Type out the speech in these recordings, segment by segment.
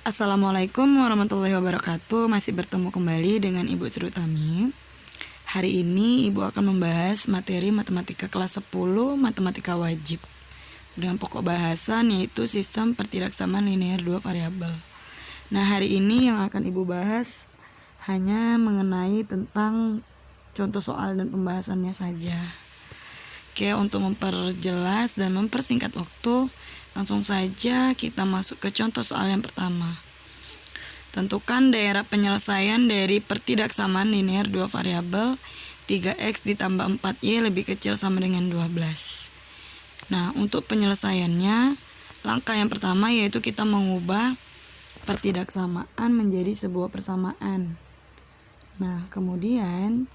Assalamualaikum warahmatullahi wabarakatuh. Masih bertemu kembali dengan Ibu Sri Utami. Hari ini Ibu akan membahas materi matematika kelas 10, matematika wajib, dengan pokok bahasan yaitu sistem pertidaksamaan linear dua variabel. Nah, hari ini yang akan Ibu bahas hanya mengenai tentang contoh soal dan pembahasannya saja. Oke, untuk memperjelas dan mempersingkat waktu, langsung saja kita masuk ke contoh soal yang pertama. Tentukan daerah penyelesaian dari pertidaksamaan linear dua variabel 3x ditambah 4y lebih kecil sama dengan 12. Nah, untuk penyelesaiannya, langkah yang pertama yaitu kita mengubah pertidaksamaan menjadi sebuah persamaan. Nah, kemudian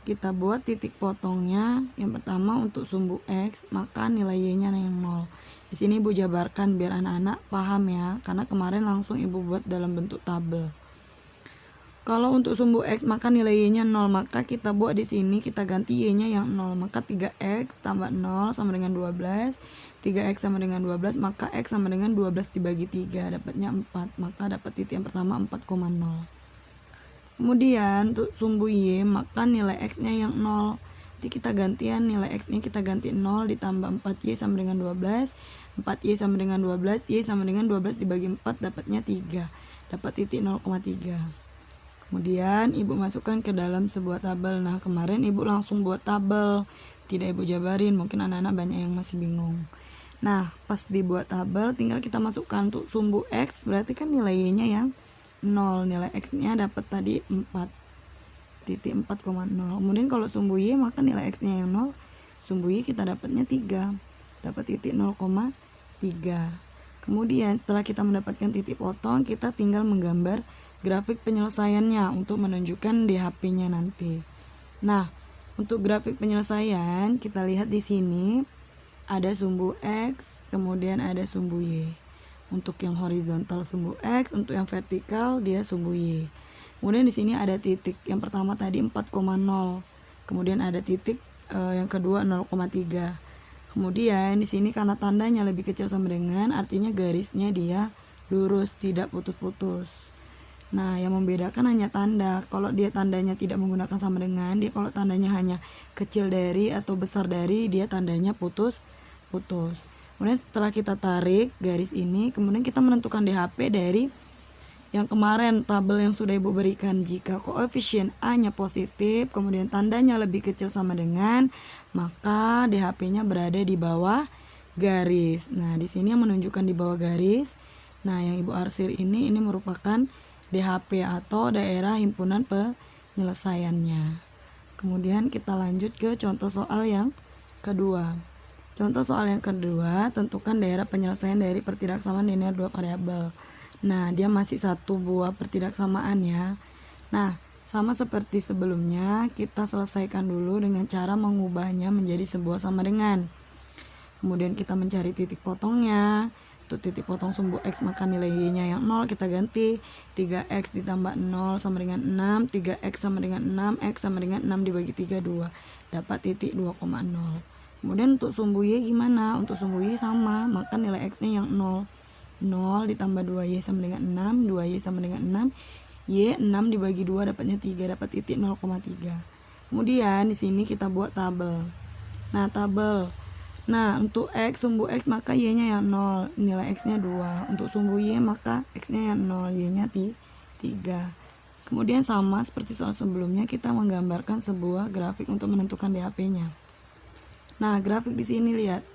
kita buat titik potongnya. Yang pertama untuk sumbu X, maka nilai Y-nya yang 0. Di sini Ibu jabarkan biar anak-anak paham ya, karena kemarin langsung Ibu buat dalam bentuk tabel. Kalau untuk sumbu X maka nilai Y-nya 0, maka kita buat di sini kita ganti Y-nya yang 0. Maka 3X tambah 0 sama dengan 12. 3X sama dengan 12, maka X sama dengan 12 dibagi 3, dapatnya 4. Maka dapat titik yang pertama 4,0. Kemudian untuk sumbu Y maka nilai X-nya yang 0. Jadi kita gantian nilai X-nya kita ganti 0 ditambah 4Y sama dengan 12. 4Y sama dengan 12, Y sama dengan 12 dibagi 4 dapatnya 3. Dapat titik 0,3. Kemudian Ibu masukkan ke dalam sebuah tabel. Nah, kemarin Ibu langsung buat tabel, tidak Ibu jabarin, mungkin anak-anak banyak yang masih bingung. Nah, pas dibuat tabel tinggal kita masukkan untuk sumbu X, berarti kan nilai Y-nya yang 0, nilai X-nya dapat tadi 4, titik 4,0. Kemudian kalau sumbu Y maka nilai X-nya yang 0, sumbu Y kita dapatnya 3, dapat titik 0,3. Kemudian setelah kita mendapatkan titik potong, kita tinggal menggambar grafik penyelesaiannya untuk menunjukkan DHP-nya nanti. Nah, untuk grafik penyelesaian kita lihat di sini ada sumbu X, kemudian ada sumbu Y. Untuk yang horizontal sumbu X, untuk yang vertikal dia sumbu Y. Kemudian di sini ada titik. Yang pertama tadi 4,0. Kemudian ada titik yang kedua 0,3. Kemudian di sini karena tandanya lebih kecil sama dengan, artinya garisnya dia lurus, tidak putus-putus. Nah, yang membedakan hanya tanda. Kalau dia tandanya tidak menggunakan sama dengan, dia kalau tandanya hanya kecil dari atau besar dari, dia tandanya putus-putus. Kemudian setelah kita tarik garis ini, kemudian kita menentukan DHP dari yang kemarin tabel yang sudah Ibu berikan. Jika koefisien A-nya positif, kemudian tandanya lebih kecil sama dengan, maka DHP-nya berada di bawah garis. Nah, di sini yang menunjukkan di bawah garis. Nah, yang Ibu arsir ini merupakan DHP atau daerah himpunan penyelesaiannya. Kemudian kita lanjut ke contoh soal yang kedua. Contoh soal yang kedua, tentukan daerah penyelesaian dari pertidaksamaan linear dua variabel. Nah, dia masih satu buah pertidaksamaan ya. Nah, sama seperti sebelumnya, kita selesaikan dulu dengan cara mengubahnya menjadi sebuah sama dengan. Kemudian kita mencari titik potongnya. Untuk titik potong sumbu X maka nilai Y-nya yang 0 kita ganti 3X ditambah 0 sama dengan 6. 3X sama dengan 6, X sama dengan 6 dibagi 3, 2. Dapat titik 2,0. Kemudian untuk sumbu Y gimana? Untuk sumbu Y sama, maka nilai X-nya yang 0. 0 ditambah 2Y sama dengan 6, 2Y sama dengan 6. Y 6 dibagi 2 dapatnya 3, dapat titik 0,3. Kemudian di sini kita buat tabel. Nah, tabel. Nah, untuk X, sumbu X maka Y-nya yang 0, nilai X-nya 2. Untuk sumbu Y maka X-nya yang 0, Y-nya 3. Kemudian sama seperti soal sebelumnya, kita menggambarkan sebuah grafik untuk menentukan DHP-nya. Nah, grafik di sini lihat.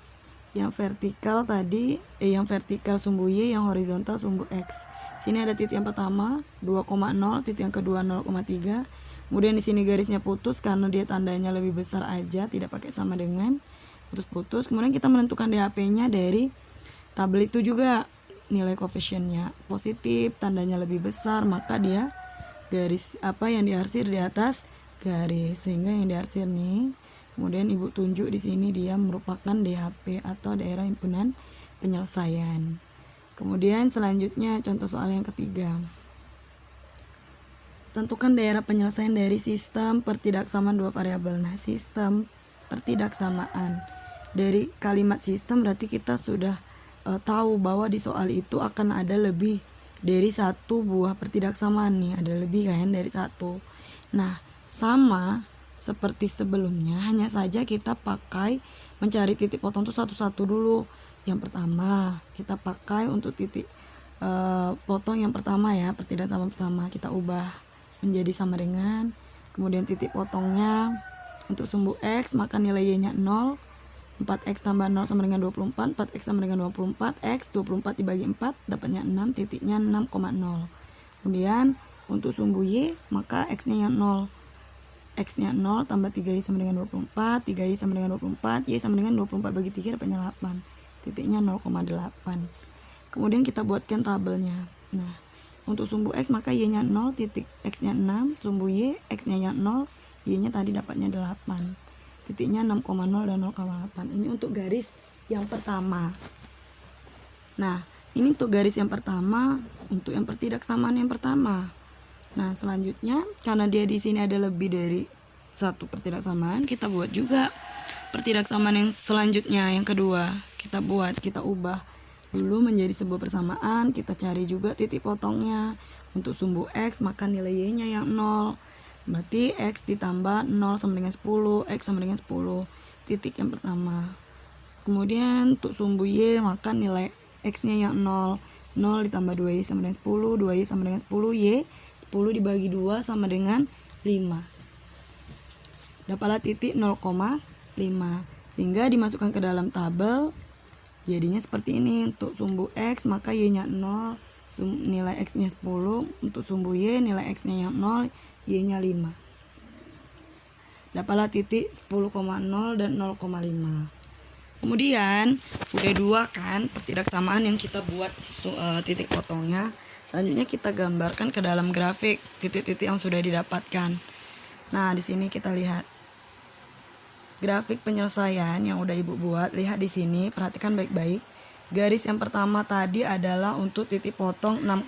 Yang vertikal tadi, yang vertikal sumbu Y, yang horizontal sumbu X. Sini ada titik yang pertama 2,0, titik yang kedua 0,3. Kemudian di sini garisnya putus karena dia tandanya lebih besar aja, tidak pakai sama dengan, putus-putus. Kemudian kita menentukan DHP-nya dari tabel itu juga. Nilai koefisiennya positif, tandanya lebih besar, maka dia garis yang diarsir di atas garis, sehingga yang diarsir nih. Kemudian Ibu tunjuk di sini dia merupakan DHP atau daerah himpunan penyelesaian. Kemudian selanjutnya contoh soal yang ketiga. Tentukan daerah penyelesaian dari sistem pertidaksamaan dua variabel. Nah, sistem pertidaksamaan. Dari kalimat sistem berarti kita sudah tahu bahwa di soal itu akan ada lebih dari satu buah pertidaksamaan nih, ada lebih kan dari satu. Nah, sama seperti sebelumnya, hanya saja kita pakai mencari titik potong tuh satu-satu dulu. Yang pertama kita pakai untuk titik potong yang pertama ya, pertidaksamaan pertama kita ubah menjadi sama dengan, kemudian titik potongnya untuk sumbu X maka nilai Y-nya 0, 4X tambah 0 sama dengan 24, 4X sama dengan 24, X 24 dibagi 4 dapatnya 6, titiknya 6,0. Kemudian untuk sumbu Y maka X-nya yang 0, X-nya 0 tambah 3Y sama dengan 24, 3Y sama dengan 24, Y sama dengan 24 bagi 3 dapatnya 8, titiknya 0,8. Kemudian kita buatkan tabelnya. Nah, untuk sumbu X maka Y-nya 0, titik X-nya 6, sumbu Y X-nya yang 0, Y-nya tadi dapatnya 8, titiknya 6,0 dan 0,8. Ini untuk garis yang pertama. Nah, ini untuk garis yang pertama, untuk yang pertidaksamaan yang pertama. Nah, selanjutnya karena dia di sini ada lebih dari satu pertidaksamaan, kita buat juga pertidaksamaan yang selanjutnya, yang kedua. Kita ubah dulu menjadi sebuah persamaan, kita cari juga titik potongnya. Untuk sumbu X maka nilai Y-nya yang 0. Berarti X ditambah 0 sama dengan 10, X sama dengan 10, titik yang pertama. Kemudian untuk sumbu Y maka nilai X-nya yang 0, 0 ditambah 2Y sama dengan 10, 2Y sama dengan 10, Y 10 dibagi 2 sama dengan 5. Dapatlah titik 0,5, sehingga dimasukkan ke dalam tabel. Jadinya seperti ini. Untuk sumbu X maka Y-nya 0, nilai X-nya 10. Untuk sumbu Y nilai X-nya yang 0, Y-nya 5. Dapatlah titik 10,0 dan 0,5. Kemudian udah dua kan pertidaksamaan yang kita buat titik potongnya. Selanjutnya kita gambarkan ke dalam grafik titik-titik yang sudah didapatkan. Nah, di sini kita lihat grafik penyelesaian yang udah Ibu buat. Lihat di sini, perhatikan baik-baik. Garis yang pertama tadi adalah untuk titik potong 6,0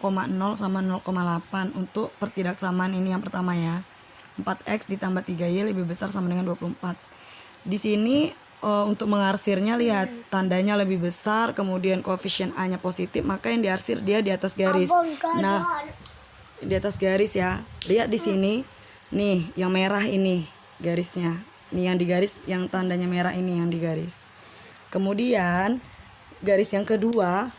sama 0,8 untuk pertidaksamaan ini yang pertama ya. 4X ditambah 3Y lebih besar sama dengan 24. Di sini untuk mengarsirnya lihat tandanya lebih besar, kemudian koefisien A-nya positif, maka yang diarsir dia di atas garis. Nah, di atas garis ya. Lihat di sini. Nih, yang merah ini garisnya. Ini yang digaris, yang tandanya merah ini yang digaris. Kemudian garis yang kedua,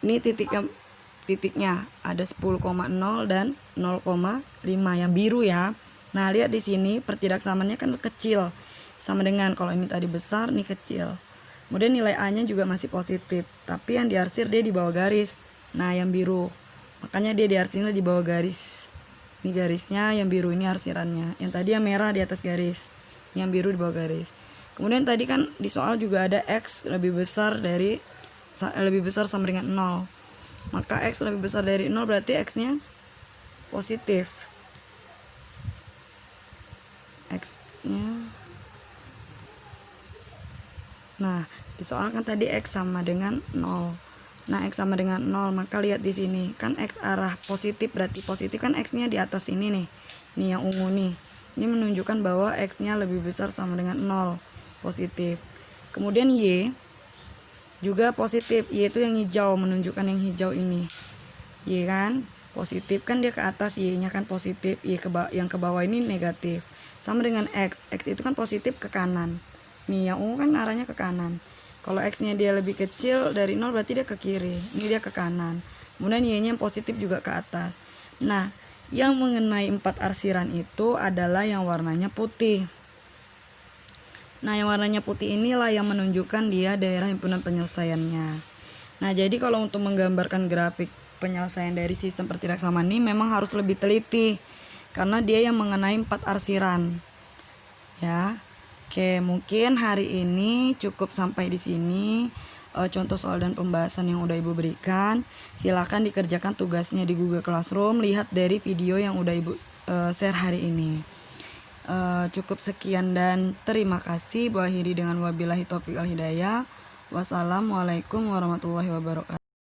ini titiknya ada 10,0 dan 0,5 yang biru ya. Nah, lihat di sini pertidaksamaannya kan kecil. Sama dengan kalau ini tadi besar, ini kecil. Kemudian nilai A-nya juga masih positif, tapi yang diarsir dia di bawah garis. Nah, yang biru. Makanya dia diarsirnya di bawah garis. Ini garisnya, yang biru ini arsirannya. Yang tadi yang merah di atas garis, yang biru di bawah garis. Kemudian tadi kan di soal juga ada X lebih besar sama dengan 0. Maka X lebih besar dari 0 berarti X-nya positif. X-nya. Nah, di soal kan tadi X sama dengan 0. Nah, X sama dengan 0, maka lihat di sini kan X arah positif, berarti positif kan X-nya di atas ini nih. Nih yang ungu nih. Ini menunjukkan bahwa X-nya lebih besar sama dengan 0, positif. Kemudian Y juga positif. Y itu yang hijau, menunjukkan yang hijau ini. Y kan positif, kan dia ke atas, Y-nya kan positif. Y yang ke bawah ini negatif. Sama dengan X. X itu kan positif ke kanan. Nih yang ungu kan arahnya ke kanan. Kalau X-nya dia lebih kecil dari 0 berarti dia ke kiri. Ini dia ke kanan. Kemudian Y-nya positif juga ke atas. Nah, yang mengenai 4 arsiran itu adalah yang warnanya putih. Nah, yang warnanya putih inilah yang menunjukkan dia daerah himpunan penyelesaiannya. Nah, jadi kalau untuk menggambarkan grafik penyelesaian dari sistem pertidaksamaan ini memang harus lebih teliti. Karena dia yang mengenai 4 arsiran. Ya. Oke, mungkin hari ini cukup sampai di sini. Contoh soal dan pembahasan yang udah Ibu berikan. Silakan dikerjakan tugasnya di Google Classroom. Lihat dari video yang udah Ibu share hari ini. Cukup sekian dan terima kasih. Bu akhiri dengan wabillahi taufiq wal hidayah. Wassalamualaikum warahmatullahi wabarakatuh.